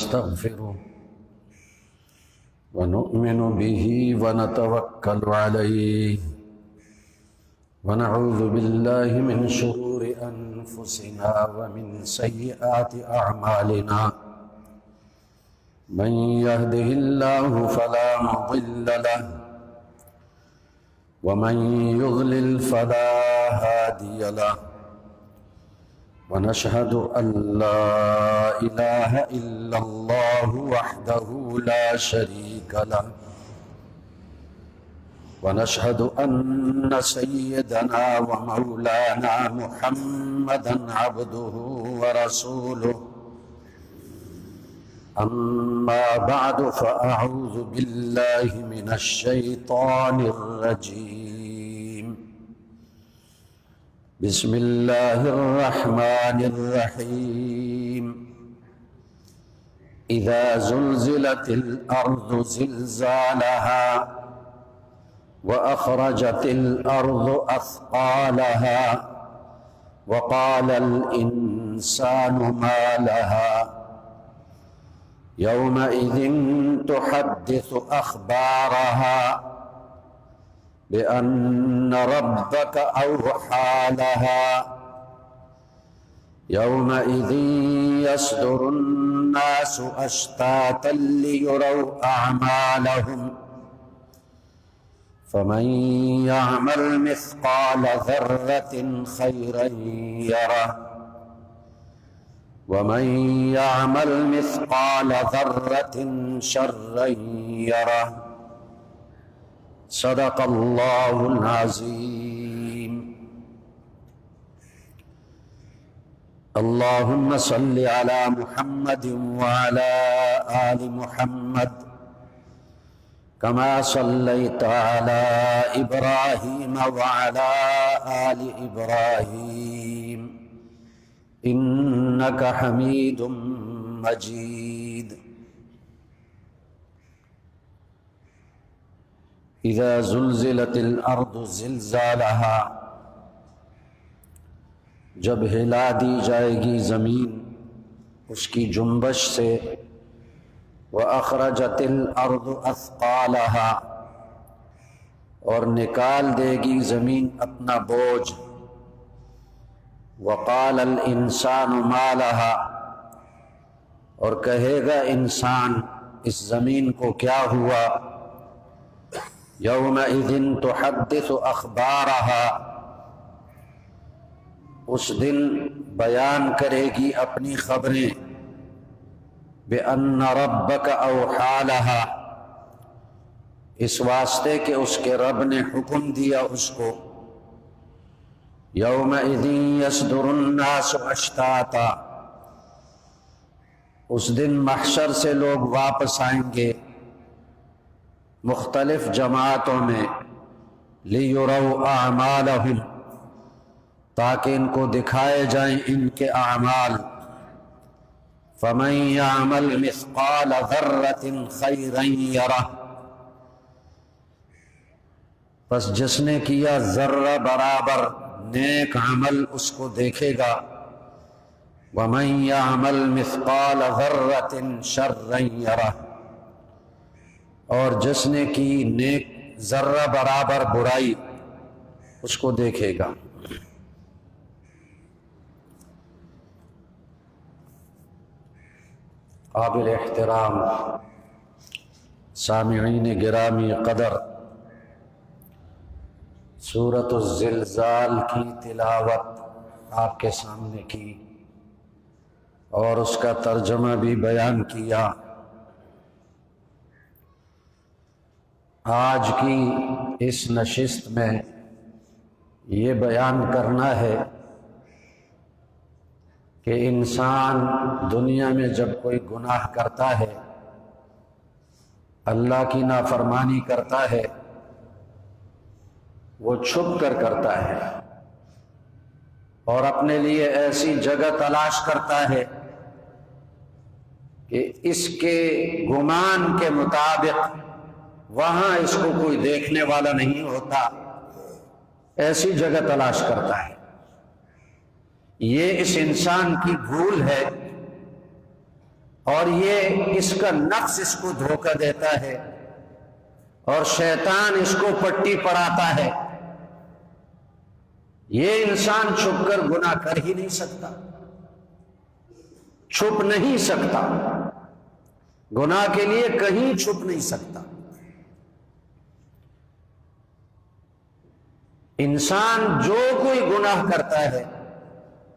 ونستغفره ونؤمن به ونتوكل عليه ونعوذ بالله من شرور أنفسنا ومن سيئات أعمالنا من يهده الله فلا مضل له ومن يضلل فلا هادي له ونشهد أن لا إله إلا الله وحده لا شريك له ونشهد أن سيدنا ومولانا محمدا عبده ورسوله أما بعد فأعوذ بالله من الشيطان الرجيم بسم الله الرحمن الرحيم إذا زلزلت الأرض زلزالها وأخرجت الأرض أثقالها وقال الإنسان ما لها يومئذ تحدث أخبارها بأن ربك أوحى لها يومئذ يصدر الناس أشتاتا ليروا أعمالهم فمن يعمل مثقال ذرة خيرا يره ومن يعمل مثقال ذرة شرا يره صدق الله العظيم اللهم صل على محمد وعلى آل محمد كما صليت على إبراهيم وعلى آل إبراهيم إنك حميد مجيد إذا زلزلت الأرض زلزالها جب ہلا دی جائے گی زمین اس کی جنبش سے وَأَخْرَجَتِ الْأَرْضُ أَثْقَالَهَا اور نکال دے گی زمین اپنا بوجھ وَقَالَ الْإِنسَانُ مَا لَهَا اور کہے گا انسان اس زمین کو کیا ہوا يَوْمَئِذٍ تُحَدِّثُ أَخْبَارَهَا اس دن بیان کرے گی اپنی خبریں بِأَنَّ رَبَّكَ أَوْحَى لَهَا اس واسطے کہ اس کے رب نے حکم دیا اس کو يَوْمَئِذٍ يَصْدُرُ النَّاسُ أَشْتَاتًا اس دن محشر سے لوگ واپس آئیں گے مختلف جماعتوں میں لِيُرَوْا أَعْمَالَهُمْ تاکہ ان کو دکھائے جائیں ان کے اعمال فَمَن يَعْمَلْ مِثْقَالَ ذَرَّةٍ خَيْرًا يَرَهُ پس جس نے کیا ذرہ برابر نیک عمل اس کو دیکھے گا وَمَن يَعْمَلْ مِثْقَالَ ذَرَّةٍ شَرًّا يَرَهُ اور جس نے کی نیک ذرہ برابر برائی اس کو دیکھے گا قابل احترام سامعین گرامی قدر سورۃ الزلزال کی تلاوت آپ کے سامنے کی اور اس کا ترجمہ بھی بیان کیا آج کی اس نشست میں یہ بیان کرنا ہے کہ انسان دنیا میں جب کوئی گناہ کرتا ہے اللہ کی نافرمانی کرتا ہے وہ چھپ کر کرتا ہے اور اپنے لیے ایسی جگہ تلاش کرتا ہے کہ اس کے گمان کے مطابق وہاں اس کو کوئی دیکھنے والا نہیں ہوتا، ایسی جگہ تلاش کرتا ہے۔ یہ اس انسان کی بھول ہے اور یہ اس کا نفس اس کو دھوکہ دیتا ہے اور شیطان اس کو پٹی پڑھاتا ہے. یہ انسان چھپ کر گناہ کر ہی نہیں سکتا، چھپ نہیں سکتا، گناہ کے لیے کہیں چھپ نہیں سکتا. انسان جو کوئی گناہ کرتا ہے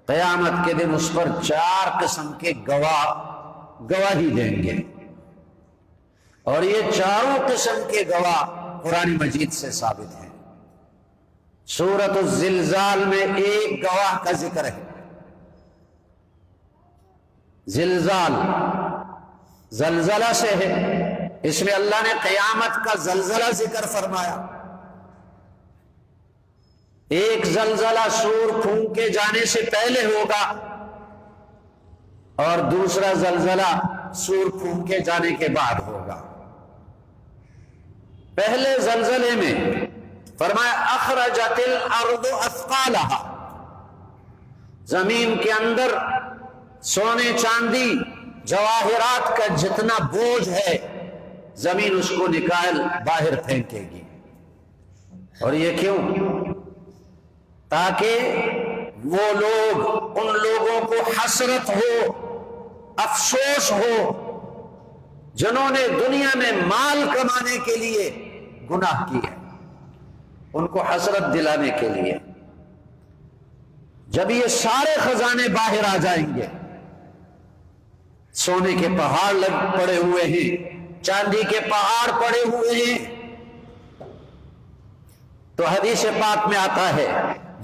قیامت کے دن اس پر 4 قسم کے گواہی دیں گے، اور یہ 4 قسم کے گواہ قرآن مجید سے ثابت ہیں. سورۃ الزلزال میں ایک گواہ کا ذکر ہے. زلزال زلزلہ سے ہے، اس میں اللہ نے قیامت کا زلزلہ ذکر فرمایا. ایک زلزلہ سور پھونکے جانے سے پہلے ہوگا اور دوسرا زلزلہ سور پھونکے جانے کے بعد ہوگا. پہلے زلزلے میں فرمایا اخرجت الارض اثقالها، زمین کے اندر سونے چاندی جواہرات کا جتنا بوجھ ہے زمین اس کو نکال باہر پھینکے گی. اور یہ کیوں؟ تاکہ وہ لوگ، ان لوگوں کو حسرت ہو، افسوس ہو جنہوں نے دنیا میں مال کمانے کے لیے گناہ کیے، ان کو حسرت دلانے کے لیے. جب یہ سارے خزانے باہر آ جائیں گے، سونے کے پہاڑ پڑے ہوئے ہیں، چاندی کے پہاڑ پڑے ہوئے ہیں، تو حدیث پاک میں آتا ہے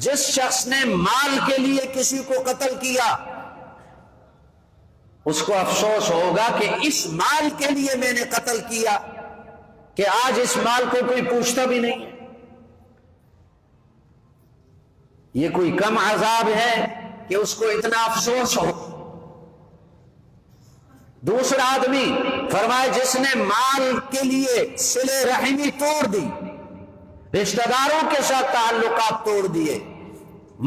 جس شخص نے مال کے لیے کسی کو قتل کیا اس کو افسوس ہوگا کہ اس مال کے لیے میں نے قتل کیا کہ آج اس مال کو کوئی پوچھتا بھی نہیں. یہ کوئی کم عذاب ہے کہ اس کو اتنا افسوس ہو. دوسرا آدمی فرمائے جس نے مال کے لیے صلہ رحمی توڑ دی، رشتہ داروں کے ساتھ تعلقات توڑ دیے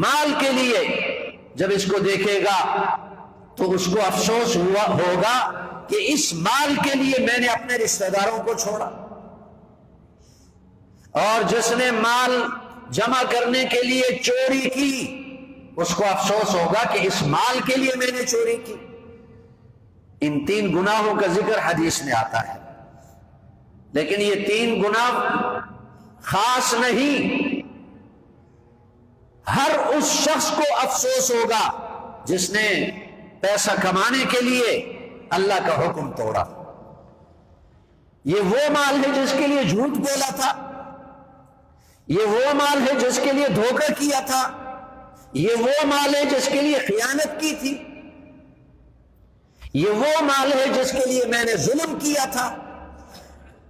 مال کے لیے، جب اس کو دیکھے گا تو اس کو افسوس ہوگا کہ اس مال کے لیے میں نے اپنے رشتہ داروں کو چھوڑا. اور جس نے مال جمع کرنے کے لیے چوری کی اس کو افسوس ہوگا کہ اس مال کے لیے میں نے چوری کی. ان 3 گناہوں کا ذکر حدیث میں آتا ہے، لیکن یہ 3 گناہ خاص نہیں. ہر اس شخص کو افسوس ہوگا جس نے پیسہ کمانے کے لیے اللہ کا حکم توڑا. یہ وہ مال ہے جس کے لیے جھوٹ بولا تھا، یہ وہ مال ہے جس کے لیے دھوکہ کیا تھا، یہ وہ مال ہے جس کے لیے خیانت کی تھی، یہ وہ مال ہے جس کے لیے میں نے ظلم کیا تھا،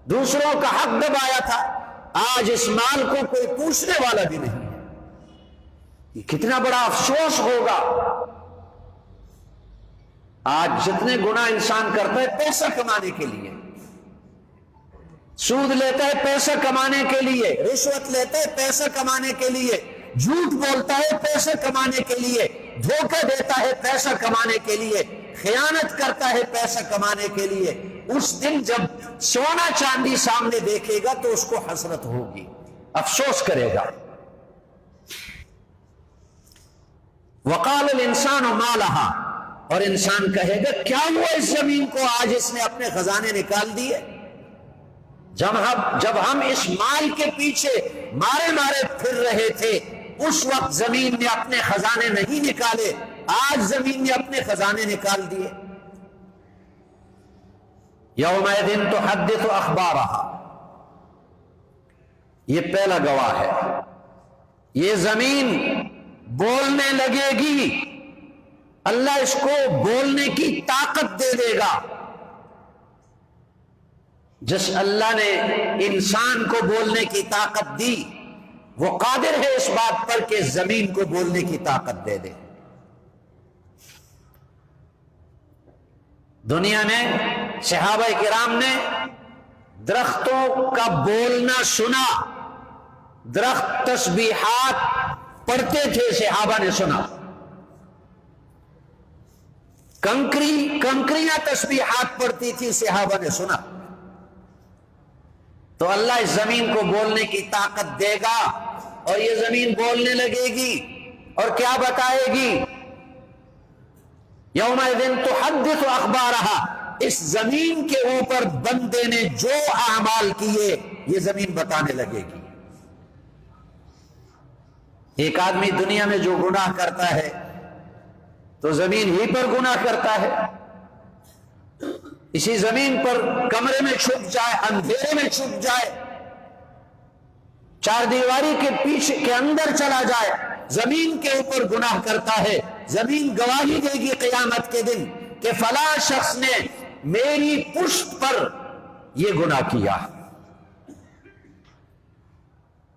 دوسروں کا حق دبایا تھا. آج اس مال کو کوئی پوچھنے والا بھی نہیں. یہ کتنا بڑا افسوس ہوگا. آج جتنے گناہ انسان کرتا ہے پیسہ کمانے کے لیے، سود لیتا ہے پیسہ کمانے کے لیے، رشوت لیتا ہے پیسہ کمانے کے لیے، جھوٹ بولتا ہے پیسہ کمانے کے لیے، دھوکہ دیتا ہے پیسہ کمانے کے لیے، خیانت کرتا ہے پیسہ کمانے کے لیے. اس دن جب سونا چاندی سامنے دیکھے گا تو اس کو حسرت ہوگی، افسوس کرے گا. وقال الانسان ما لها، اور انسان کہے گا کیا ہوا اس زمین کو آج اس نے اپنے خزانے نکال دیے. جب ہم اس مال کے پیچھے مارے پھر رہے تھے اس وقت زمین نے اپنے خزانے نہیں نکالے، آج زمین نے اپنے خزانے نکال دیے. یومئذ تحدث اخبارها، یہ پہلا گواہ ہے. یہ زمین بولنے لگے گی، اللہ اس کو بولنے کی طاقت دے دے گا. جس اللہ نے انسان کو بولنے کی طاقت دی وہ قادر ہے اس بات پر کہ زمین کو بولنے کی طاقت دے دے. دنیا میں صحابہ کرام نے درختوں کا بولنا سنا، درخت تسبیحات پڑھتے تھے، صحابہ نے سنا. کنکریاں تسبیحات پڑھتی تھی، صحابہ نے سنا تو اللہ اس زمین کو بولنے کی طاقت دے گا اور یہ زمین بولنے لگے گی اور کیا بتائے گی؟ یومئذ تحدث اخبارہا، اس زمین کے اوپر بندے نے جو اعمال کیے یہ زمین بتانے لگے گی۔ ایک آدمی دنیا میں جو گناہ کرتا ہے تو زمین ہی پر گناہ کرتا ہے، اسی زمین پر کمرے میں چھپ جائے، اندھیرے میں چھپ جائے، چار دیواری کے پیچھے کے اندر چلا جائے، زمین کے اوپر گناہ کرتا ہے، زمین گواہی دے گی قیامت کے دن کہ فلاں شخص نے میری پشت پر یہ گناہ کیا۔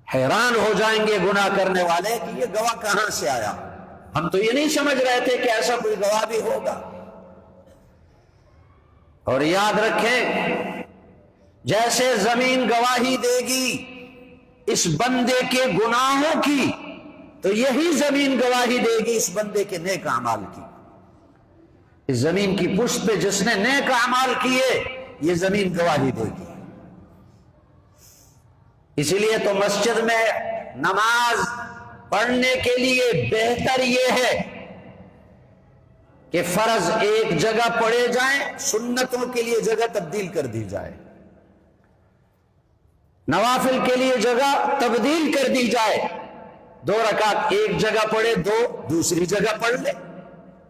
حیران ہو جائیں گے گناہ کرنے والے کہ یہ گواہ کہاں سے آیا، ہم تو یہ نہیں سمجھ رہے تھے کہ ایسا کوئی گواہ بھی ہوگا۔ اور یاد رکھیں، جیسے زمین گواہی دے گی اس بندے کے گناہوں کی، تو یہی زمین گواہی دے گی اس بندے کے نیک اعمال کی۔ اس زمین کی پشت پہ جس نے نیک اعمال کیے یہ زمین گواہی دے گی۔ اسی لیے تو مسجد میں نماز پڑھنے کے لیے بہتر یہ ہے کہ فرض ایک جگہ پڑھے جائیں، سنتوں کے لیے جگہ تبدیل کر دی جائے، نوافل کے لیے جگہ تبدیل کر دی جائے، 2 رکعت ایک جگہ پڑھے، 2 دوسری جگہ پڑھ لے،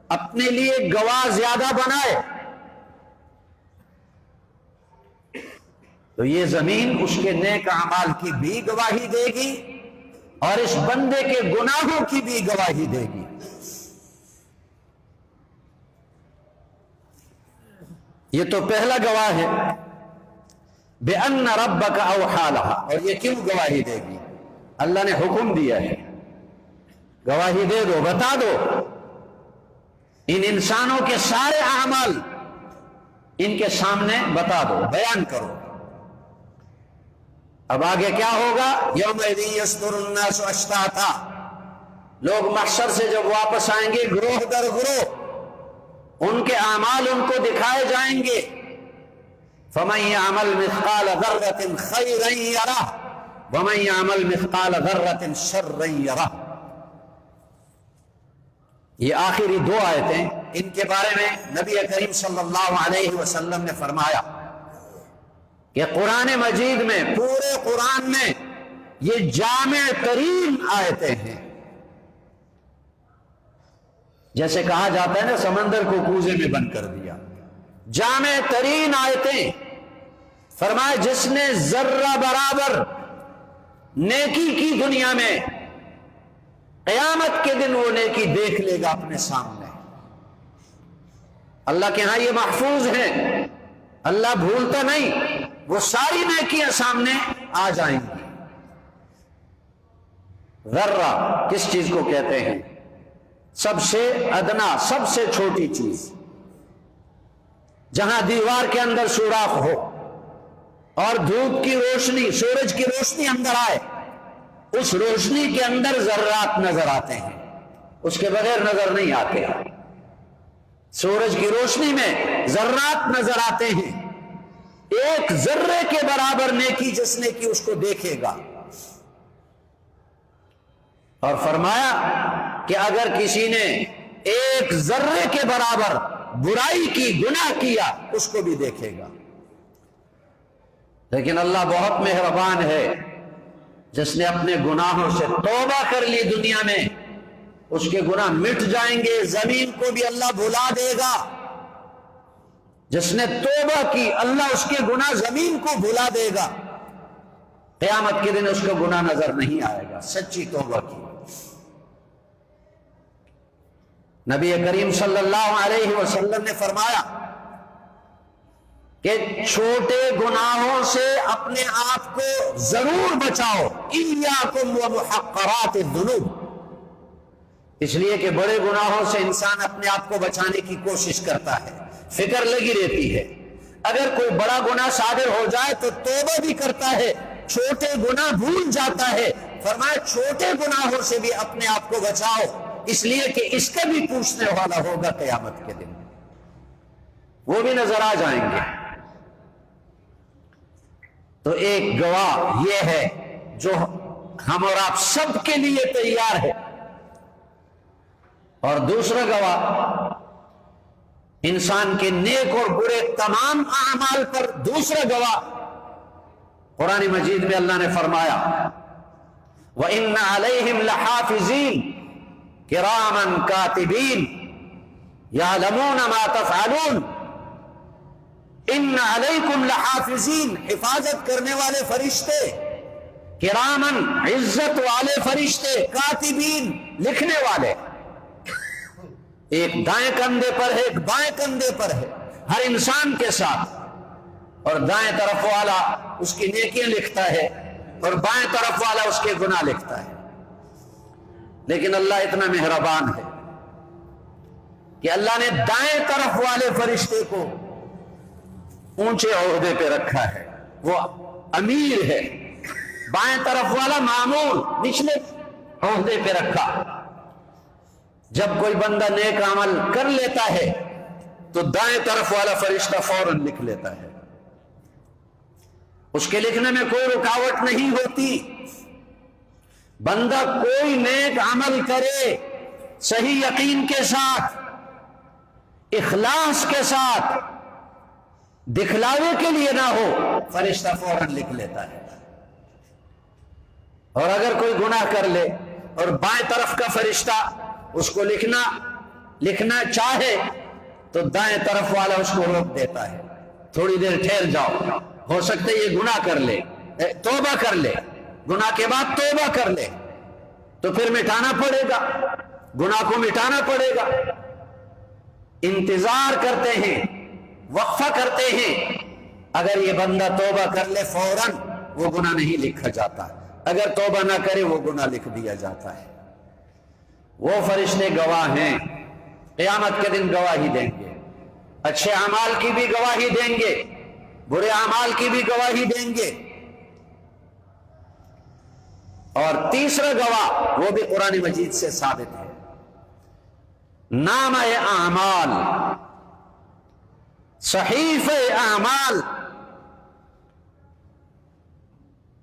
اپنے لیے گواہ زیادہ بنائے، تو یہ زمین اس کے نیک اعمال کی بھی گواہی دے گی اور اس بندے کے گناہوں کی بھی گواہی دے گی۔ یہ تو پہلا گواہ ہے، بِأَنَّ رَبَّكَ أَوْحَىٰ لَهَا، اور یہ کیوں گواہی دے گی؟ اللہ نے حکم دیا ہے، گواہی دے دو، بتا دو، ان انسانوں کے سارے اعمال ان کے سامنے بتا دو، بیان کرو۔ اب آگے کیا ہوگا؟ یومئذ یصدر الناس اشتاتا، لوگ محشر سے جب واپس آئیں گے گروہ در گروہ، ان کے اعمال ان کو دکھائے جائیں گے۔ فمن یعمل مثقال ذرۃ خیرا یرہ ومن یعمل مثقال ذرۃ شرا یرہ۔ یہ آخری 2 آیتیں، ان کے بارے میں نبی کریم صلی اللہ علیہ وسلم نے فرمایا کہ قرآن مجید میں، پورے قرآن میں یہ جامع ترین آیتیں ہیں۔ جیسے کہا جاتا ہے نا سمندر کو کوزے میں بند کر دیا، جامع ترین آیتیں۔ فرمایا جس نے ذرہ برابر نیکی کی دنیا میں، قیامت کے دن وہ نیکی دیکھ لے گا اپنے سامنے۔ اللہ کے ہاں یہ محفوظ ہیں، اللہ بھولتا نہیں، وہ ساری نیکیاں سامنے آ جائیں گی۔ ذرہ کس چیز کو کہتے ہیں؟ سب سے ادنا، سب سے چھوٹی چیز، جہاں دیوار کے اندر سوراخ ہو اور دھوپ کی روشنی، سورج کی روشنی اندر آئے، اس روشنی کے اندر ذرات نظر آتے ہیں، اس کے بغیر نظر نہیں آتے۔ سورج کی روشنی میں ذرات نظر آتے ہیں، ایک ذرے کے برابر نیکی جس نے کی اس کو دیکھے گا۔ اور فرمایا کہ اگر کسی نے ایک ذرے کے برابر برائی کی، گناہ کیا، اس کو بھی دیکھے گا۔ لیکن اللہ بہت مہربان ہے، جس نے اپنے گناہوں سے توبہ کر لی دنیا میں، اس کے گناہ مٹ جائیں گے، زمین کو بھی اللہ بھلا دے گا۔ جس نے توبہ کی، اللہ اس کے گناہ زمین کو بھلا دے گا، قیامت کے دن اس کا گناہ نظر نہیں آئے گا، سچی توبہ کی۔ نبی کریم صلی اللہ علیہ وسلم نے فرمایا کہ چھوٹے گناہوں سے اپنے آپ کو ضرور بچاؤ، ایاکم ومحقرات الذنوب، اس لیے کہ بڑے گناہوں سے انسان اپنے آپ کو بچانے کی کوشش کرتا ہے، فکر لگی رہتی ہے۔ اگر کوئی بڑا گناہ صادر ہو جائے تو توبہ بھی کرتا ہے، چھوٹے گناہ بھول جاتا ہے۔ فرمایا چھوٹے گناہوں سے بھی اپنے آپ کو بچاؤ، اس لیے کہ اس کا بھی پوچھنے والا ہوگا قیامت کے دن۔ وہ بھی نظر آ جائیں گے۔ تو ایک گواہ یہ ہے جو ہم اور آپ سب کے لیے تیار ہے، اور دوسرا گواہ انسان کے نیک اور برے تمام اعمال پر دوسرا گواہ قرآن مجید میں اللہ نے فرمایا وَإِنَّ عَلَيْهِمْ لَحَافِظِينَ كِرَامًا كَاتِبِينَ يَعْلَمُونَ مَا تَفْعَلُونَ۔ إِنَّ عَلَيْكُمْ لَحَافِظِينَ، حفاظت کرنے والے فرشتے، کرامن، عزت والے فرشتے، کاتبین، لکھنے والے، ایک دائیں کندھے پر ہے، ایک بائیں کندھے پر ہے، ہر انسان کے ساتھ، اور دائیں طرف والا اس کی نیکیاں لکھتا ہے اور بائیں طرف والا اس کے گناہ لکھتا ہے۔ لیکن اللہ اتنا مہربان ہے کہ اللہ نے دائیں طرف والے فرشتے کو اونچے عہدے پہ رکھا ہے، وہ امیر ہے، بائیں طرف والا معمول نچلے عہدے پہ رکھا۔ جب کوئی بندہ نیک عمل کر لیتا ہے تو دائیں طرف والا فرشتہ فوراً لکھ لیتا ہے، اس کے لکھنے میں کوئی رکاوٹ نہیں ہوتی۔ بندہ کوئی نیک عمل کرے صحیح یقین کے ساتھ، اخلاص کے ساتھ، دکھلاوے کے لیے نہ ہو، فرشتہ فوراً لکھ لیتا ہے۔ اور اگر کوئی گناہ کر لے اور بائیں طرف کا فرشتہ اس کو لکھنا چاہے تو دائیں طرف والا اس کو روک دیتا ہے، تھوڑی دیر ٹھہر جاؤ، ہو سکتا ہے یہ گناہ کر لے، توبہ کر لے، گناہ کے بعد توبہ کر لے تو پھر مٹانا پڑے گا، گناہ کو مٹانا پڑے گا۔ انتظار کرتے ہیں، وقفہ کرتے ہیں، اگر یہ بندہ توبہ کر لے فوراً وہ گناہ نہیں لکھا جاتا، اگر توبہ نہ کرے وہ گناہ لکھ دیا جاتا ہے۔ وہ فرشتے گواہ ہیں، قیامت کے دن گواہی دیں گے، اچھے اعمال کی بھی گواہی دیں گے، برے اعمال کی بھی گواہی دیں گے۔ اور تیسرا گواہ وہ بھی قرآن مجید سے ثابت ہے، نامہ اعمال، صحیفہ اعمال،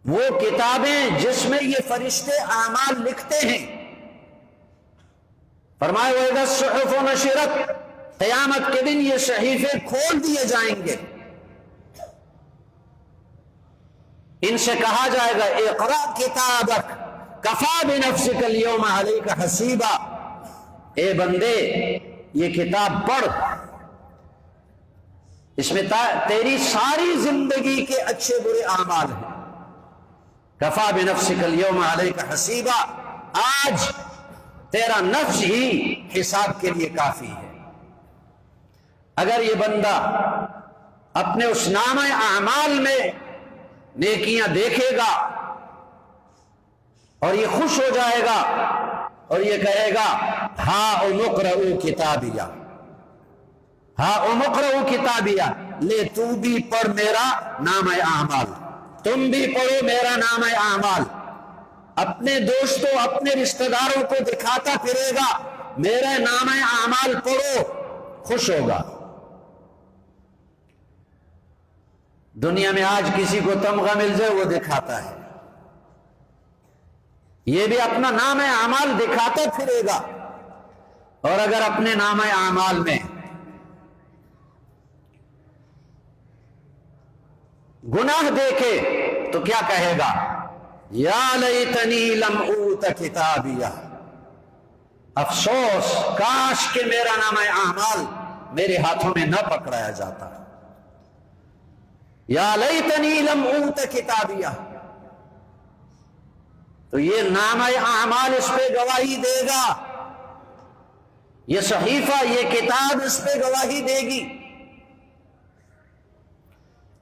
وہ کتابیں جس میں یہ فرشتے اعمال لکھتے ہیں۔ فرمایا وَإِذَا الصُّحُفُ نُشِرَتْ، قیامت کے دن یہ صحیفے کھول دیے جائیں گے، ان سے کہا جائے گا اقرأ کتابک کفیٰ بنفسک اليوم علیک حسیبا، اے بندے یہ کتاب پڑھ، اس میں تیری ساری زندگی کے اچھے برے اعمال ہیں۔ کفیٰ بنفسک اليوم علیک حسیبا، آج تیرا نفس ہی حساب کے لیے کافی ہے۔ اگر یہ بندہ اپنے اس نامہ اعمال میں نیکیاں دیکھے گا اور یہ خوش ہو جائے گا اور یہ کہے گا ہاؤم اقرؤ کتابیہ، ہاؤم اقرؤ کتابیہ، لے تو بھی پڑھ میرا نامہ اعمال، تم بھی پڑھو میرا نامہ اعمال۔ اپنے دوستوں، اپنے رشتہ داروں کو دکھاتا پھرے گا میرا نامہ اعمال پڑھو، خوش ہوگا۔ دنیا میں آج کسی کو تمغہ مل جائے وہ دکھاتا ہے، یہ بھی اپنا نامہ اعمال دکھاتا پھرے گا۔ اور اگر اپنے نامہ اعمال میں گناہ دیکھے تو کیا کہے گا؟ یا لیتنی لم اوت کتابیہ، افسوس کاش کہ میرا نامہ اعمال میرے ہاتھوں میں نہ پکڑایا جاتا، یا لیتنی لم اوت کتابیہ۔ تو یہ نامہ اعمال اس پہ گواہی دے گا، یہ صحیفہ، یہ کتاب اس پہ گواہی دے گی۔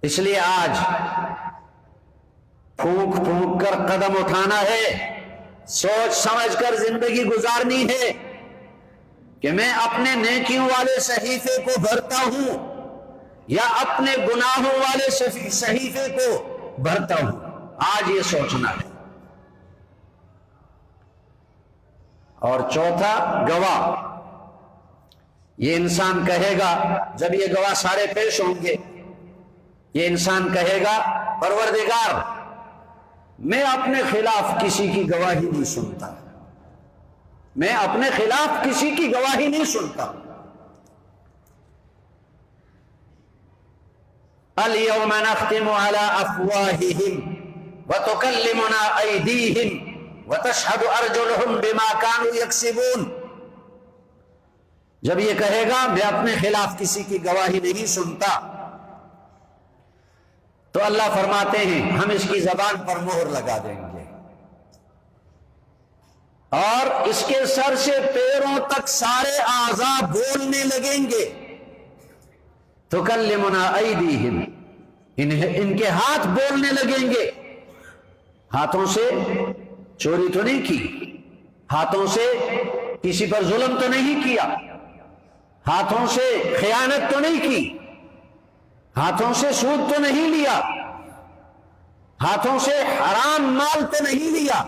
اس لیے آج پھونک پھونک کر قدم اٹھانا ہے، سوچ سمجھ کر زندگی گزارنی ہے کہ میں اپنے نیکیوں والے صحیفے کو بھرتا ہوں یا اپنے گناہوں والے صحیفے کو بھرتا ہوں، آج یہ سوچنا ہے۔ اور چوتھا گواہ یہ انسان کہے گا جب یہ گواہ سارے پیش ہوں گے، یہ انسان کہے گا پروردگار میں اپنے خلاف کسی کی گواہی نہیں سنتا، میں اپنے خلاف کسی کی گواہی نہیں سنتا۔ اليوم نختم على افواههم وتكلمنا ايديهم وتشهد ارجلهم بما كانوا يكسبون۔ جب یہ کہے گا میں اپنے خلاف کسی کی گواہی نہیں سنتا، تو اللہ فرماتے ہیں ہم اس کی زبان پر مہر لگا دیں گے اور اس کے سر سے پیروں تک سارے اعضاء بولنے لگیں گے۔ تکلمنا ایدیہم، ان کے ہاتھ بولنے لگیں گے۔ ہاتھوں سے چوری تو نہیں کی، ہاتھوں سے کسی پر ظلم تو نہیں کیا، ہاتھوں سے خیانت تو نہیں کی، ہاتھوں سے سود تو نہیں لیا، ہاتھوں سے حرام مال تو نہیں لیا۔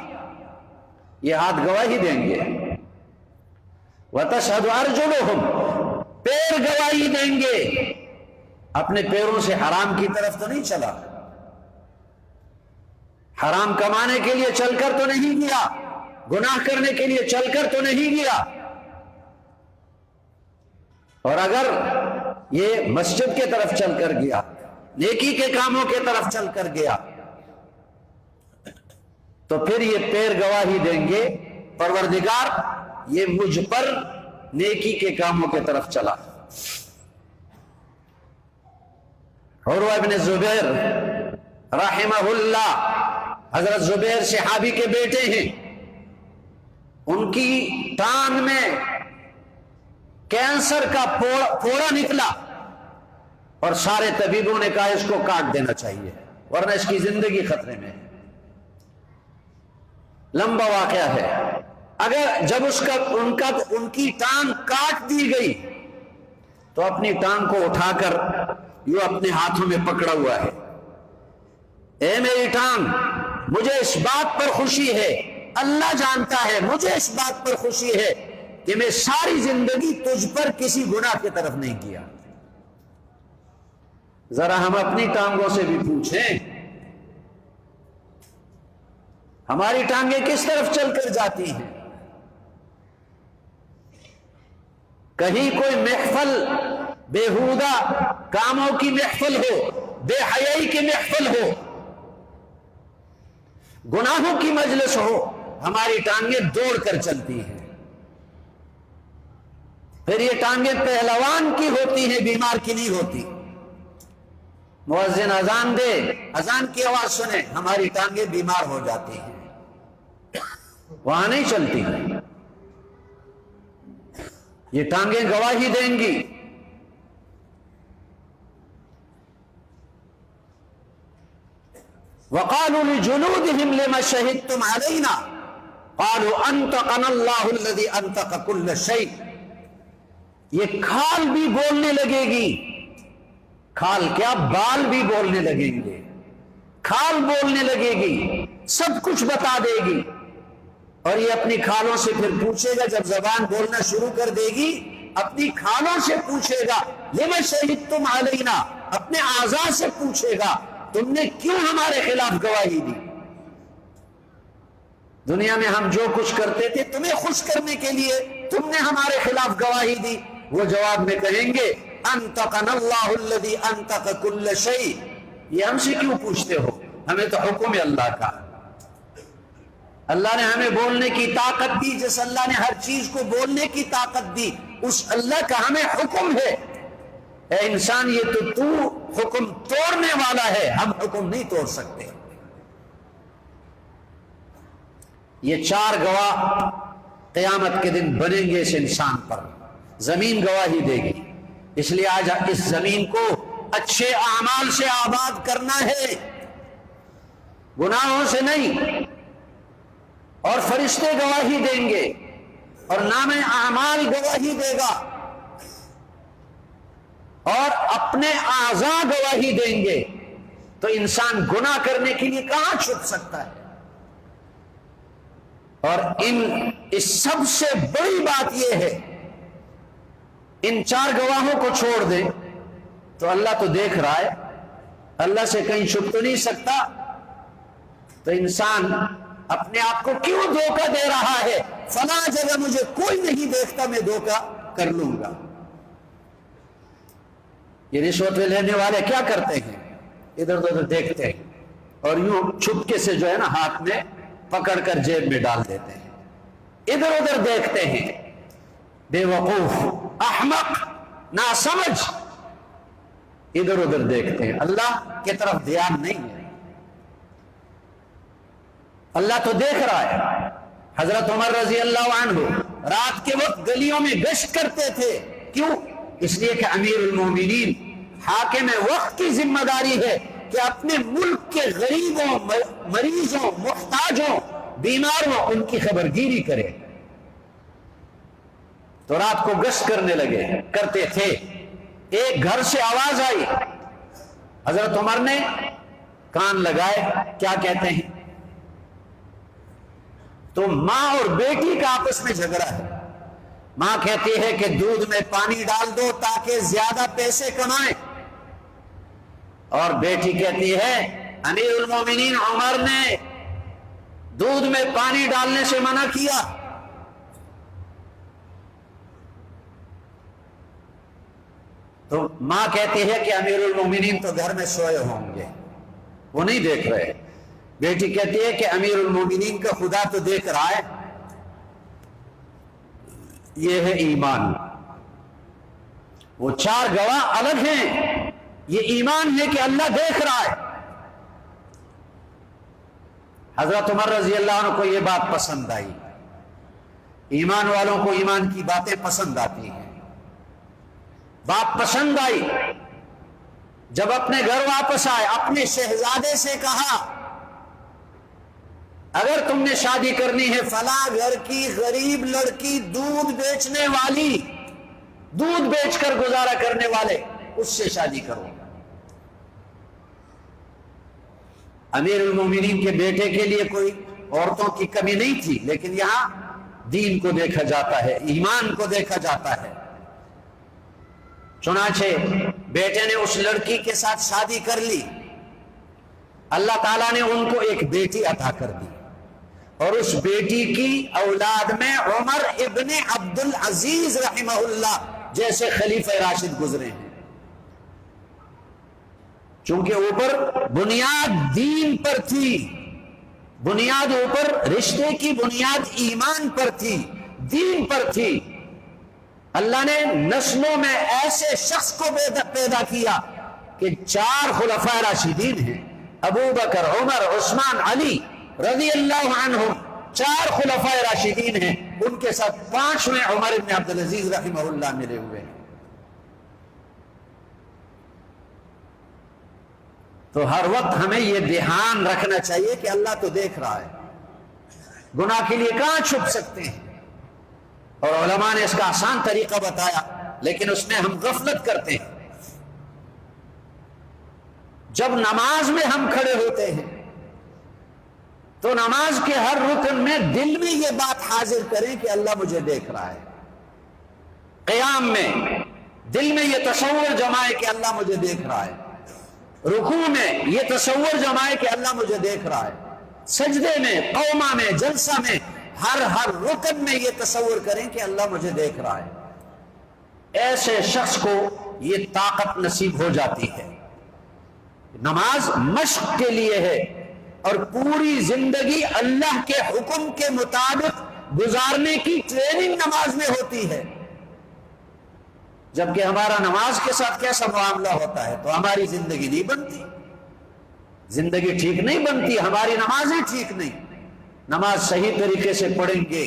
یہ ہاتھ گواہی دیں گے۔ وَتَشْهَدُ أَرْجُلُهُمْ، پیر گواہی دیں گے، اپنے پیروں سے حرام کی طرف تو نہیں چلا، حرام کمانے کے لیے چل کر تو نہیں گیا، گناہ کرنے کے لیے چل کر تو نہیں گیا۔ اور اگر یہ مسجد کے طرف چل کر گیا، نیکی کے کاموں کے طرف چل کر گیا، تو پھر یہ پیر گواہی دیں گے پروردگار یہ مجھ پر نیکی کے کاموں کے طرف چلا۔ عروہ ابن زبیر رحمہ اللہ، حضرت زبیر صحابی کے بیٹے ہیں، ان کی ٹانگ میں کینسر کا پھوڑا نکلا اور سارے طبیبوں نے کہا اس کو کاٹ دینا چاہیے ورنہ اس کی زندگی خطرے میں ہے۔ لمبا واقعہ ہے۔ اگر جب ان کی ٹانگ کاٹ دی گئی تو اپنی ٹانگ کو اٹھا کر یوں اپنے ہاتھوں میں پکڑا ہوا ہے، اے میری ٹانگ مجھے اس بات پر خوشی ہے، اللہ جانتا ہے مجھے اس بات پر خوشی ہے کہ میں ساری زندگی تجھ پر کسی گناہ کی طرف نہیں کیا۔ ذرا ہم اپنی ٹانگوں سے بھی پوچھیں ہماری ٹانگیں کس طرف چل کر جاتی ہیں؟ کہیں کوئی محفل بےہودہ کاموں کی محفل ہو، بے حیائی کی محفل ہو، گناہوں کی مجلس ہو، ہماری ٹانگیں دوڑ کر چلتی ہیں۔ پھر یہ ٹانگیں پہلوان کی ہوتی ہیں، بیمار کی نہیں ہوتی۔ مؤذن اذان دے، اذان کی آواز سنے، ہماری ٹانگیں بیمار ہو جاتی ہیں، وہاں نہیں چلتی۔ یہ ٹانگیں گواہی دیں گی۔ وقالوا لجلودهم لما شهدتم علينا قالوا انطقنا الله الذي انطق كل شيء۔ یہ کھال بھی بولنے لگے گی، کھال کیا، بال بھی بولنے لگیں گے، کھال بولنے لگے گی، سب کچھ بتا دے گی۔ اور یہ اپنی کھالوں سے پھر پوچھے گا، جب زبان بولنا شروع کر دے گی اپنی کھالوں سے پوچھے گا، لما شہدتم علینا، اپنے اعضاء سے پوچھے گا تم نے کیوں ہمارے خلاف گواہی دی؟ دنیا میں ہم جو کچھ کرتے تھے تمہیں خوش کرنے کے لیے تم نے ہمارے خلاف گواہی دی۔ وہ جواب میں کہیں گے انطقنا اللہ الذی انطق کل شیء، یہ ہم سے کیوں پوچھتے ہو، ہمیں تو حکم ہے اللہ کا، اللہ نے ہمیں بولنے کی طاقت دی، جس اللہ نے ہر چیز کو بولنے کی طاقت دی اس اللہ کا ہمیں حکم ہے۔ اے انسان یہ تو حکم توڑنے والا ہے، ہم حکم نہیں توڑ سکتے۔ یہ چار گواہ قیامت کے دن بنیں گے اس انسان پر۔ زمین گواہی دے گی، اس لیے آج اس زمین کو اچھے اعمال سے آباد کرنا ہے، گناہوں سے نہیں۔ اور فرشتے گواہی دیں گے اور نام اعمال گواہی دے گا اور اپنے اعضاء گواہی دیں گے، تو انسان گناہ کرنے کے لیے کہاں چھپ سکتا ہے؟ اور اس سب سے بڑی بات یہ ہے ان چار گواہوں کو چھوڑ دے تو اللہ تو دیکھ رہا ہے، اللہ سے کہیں چھپ تو نہیں سکتا، تو انسان اپنے آپ کو کیوں دھوکہ دے رہا ہے؟ فلاں جگہ مجھے کوئی نہیں دیکھتا، میں دھوکہ کر لوں گا۔ یہ رشوت لینے والے کیا کرتے ہیں؟ ادھر ادھر دیکھتے ہیں اور یوں چھپکے سے جو ہے نا ہاتھ میں پکڑ کر جیب میں ڈال دیتے ہیں، ادھر ادھر دیکھتے ہیں، بے وقوف، احمق، ناسمجھ، ادھر ادھر دیکھتے ہیں، اللہ کی طرف دھیان نہیں ہے۔ اللہ تو دیکھ رہا ہے۔ حضرت عمر رضی اللہ عنہ رات کے وقت گلیوں میں گشت کرتے تھے، کیوں؟ اس لیے کہ امیر المومنین حاکم وقت کی ذمہ داری ہے کہ اپنے ملک کے غریبوں، مریضوں، محتاجوں، بیماروں، ان کی خبرگیری کرے۔ تو رات کو گشت کرتے تھے، ایک گھر سے آواز آئی، حضرت عمر نے کان لگائے، کیا کہتے ہیں؟ تو ماں اور بیٹی کا آپس میں جھگڑا ہے۔ ماں کہتی ہے کہ دودھ میں پانی ڈال دو تاکہ زیادہ پیسے کمائیں، اور بیٹی کہتی ہے امیر المومنین عمر نے دودھ میں پانی ڈالنے سے منع کیا۔ تو ماں کہتی ہے کہ امیر المومنین تو گھر میں سوئے ہوں گے، وہ نہیں دیکھ رہے۔ بیٹی کہتی ہے کہ امیر المومنین کا خدا تو دیکھ رہا ہے۔ یہ ہے ایمان۔ وہ چار گواہ الگ ہیں، یہ ایمان ہے کہ اللہ دیکھ رہا ہے۔ حضرت عمر رضی اللہ عنہ کو یہ بات پسند آئی۔ ایمان والوں کو ایمان کی باتیں پسند آتی ہیں۔ بات پسند آئی، جب اپنے گھر واپس آئے اپنے شہزادے سے کہا اگر تم نے شادی کرنی ہے فلاں گھر کی غریب لڑکی، دودھ بیچنے والی، دودھ بیچ کر گزارا کرنے والے، اس سے شادی کرو۔ امیر المومنین کے بیٹے کے لیے کوئی عورتوں کی کمی نہیں تھی، لیکن یہاں دین کو دیکھا جاتا ہے، ایمان کو دیکھا جاتا ہے۔ چنانچہ بیٹے نے اس لڑکی کے ساتھ شادی کر لی، اللہ تعالیٰ نے ان کو ایک بیٹی عطا کر دی، اور اس بیٹی کی اولاد میں عمر ابن عبد العزیز رحمہ اللہ جیسے خلیفہ راشد گزرے ہیں۔ چونکہ اوپر بنیاد دین پر تھی، بنیاد اوپر رشتے کی بنیاد ایمان پر تھی، دین پر تھی، اللہ نے نسلوں میں ایسے شخص کو پیدا کیا کہ چار خلفائے راشدین ہیں، ابو بکر، عمر، عثمان، علی رضی اللہ عنہم، چار خلفائے راشدین ہیں، ان کے ساتھ پانچویں عمر بن عبد العزیز رحمہ اللہ ملے ہوئے ہیں۔ تو ہر وقت ہمیں یہ دھیان رکھنا چاہیے کہ اللہ تو دیکھ رہا ہے، گناہ کے لیے کہاں چھپ سکتے ہیں؟ اور علماء نے اس کا آسان طریقہ بتایا، لیکن اس میں ہم غفلت کرتے ہیں۔ جب نماز میں ہم کھڑے ہوتے ہیں تو نماز کے ہر رکن میں دل میں یہ بات حاضر کریں کہ اللہ مجھے دیکھ رہا ہے۔ قیام میں دل میں یہ تصور جمائے کہ اللہ مجھے دیکھ رہا ہے، رکوع میں یہ تصور جمائے کہ اللہ مجھے دیکھ رہا ہے، سجدے میں، قومہ میں، جلسہ میں، ہر رکن میں یہ تصور کریں کہ اللہ مجھے دیکھ رہا ہے۔ ایسے شخص کو یہ طاقت نصیب ہو جاتی ہے۔ نماز مشق کے لیے ہے، اور پوری زندگی اللہ کے حکم کے مطابق گزارنے کی ٹریننگ نماز میں ہوتی ہے۔ جبکہ ہمارا نماز کے ساتھ کیسا معاملہ ہوتا ہے تو ہماری زندگی نہیں بنتی، زندگی ٹھیک نہیں بنتی، ہماری نمازیں ٹھیک نہیں۔ نماز صحیح طریقے سے پڑھیں گے،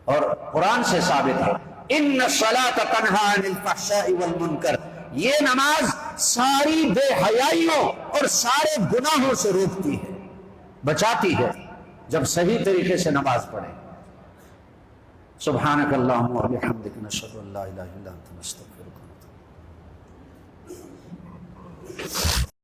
اور قرآن سے ثابت ہے ان الصلاۃ تنہی عن الفحشاء والمنکر، یہ نماز ساری بے حیائیوں اور سارے گناہوں سے روکتی ہے، بچاتی ہے، جب صحیح طریقے سے نماز پڑھیں۔ سبحانک اللہم و بحمدک، نشہد ان لا الہ الا انت، نستغفرک۔